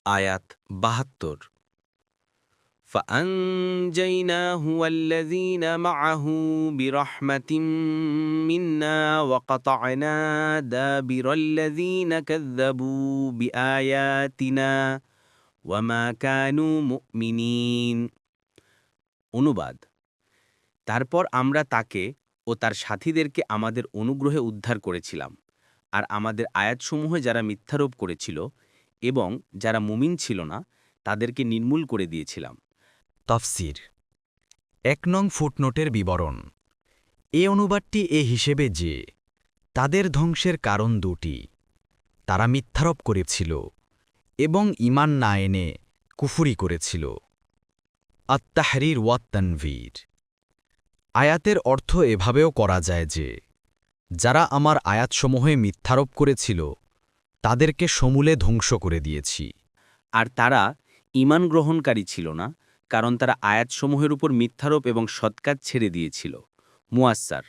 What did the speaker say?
আয়াত ৭২ فأنجيناه والذين معه برحمة منا وقطعنا دابر الذين كذبوا بآياتنا وما كانوا مؤمنين অনুবাদ তারপর আমরা তাকে ও তার সাথীদেরকে আমাদের অনুগ্রহে উদ্ধার করেছিলাম আর আমাদের আয়াতসমূহে যারা মিথ্যারোপ করেছিল এবং যারা মুমিন ছিল না তাদেরকে নির্মূল করে দিয়েছিলাম। তফসির ১ নং ফুটনোটের বিবরণ এ অনুবাদটি এ হিসেবে যে তাদের ধ্বংসের কারণ দুটি, তারা মিথ্যারোপ করেছিল এবং ঈমান না এনে কুফরি করেছিল। আত-তাহরীর ওয়াত তানভীর আয়াতের অর্থ এভাবেও করা যায় যে যারা আমার আয়াতসমূহে মিথ্যারোপ করেছিল তাদেরকে সমূলে ধ্বংস করে দিয়েছি। আর তারা ঈমান গ্রহণকারী ছিল না, কারণ তারা আয়াতসমূহের উপর মিথ্যারোপ এবং সৎকাজ ছেড়ে দিয়েছিল। মুয়াস্সার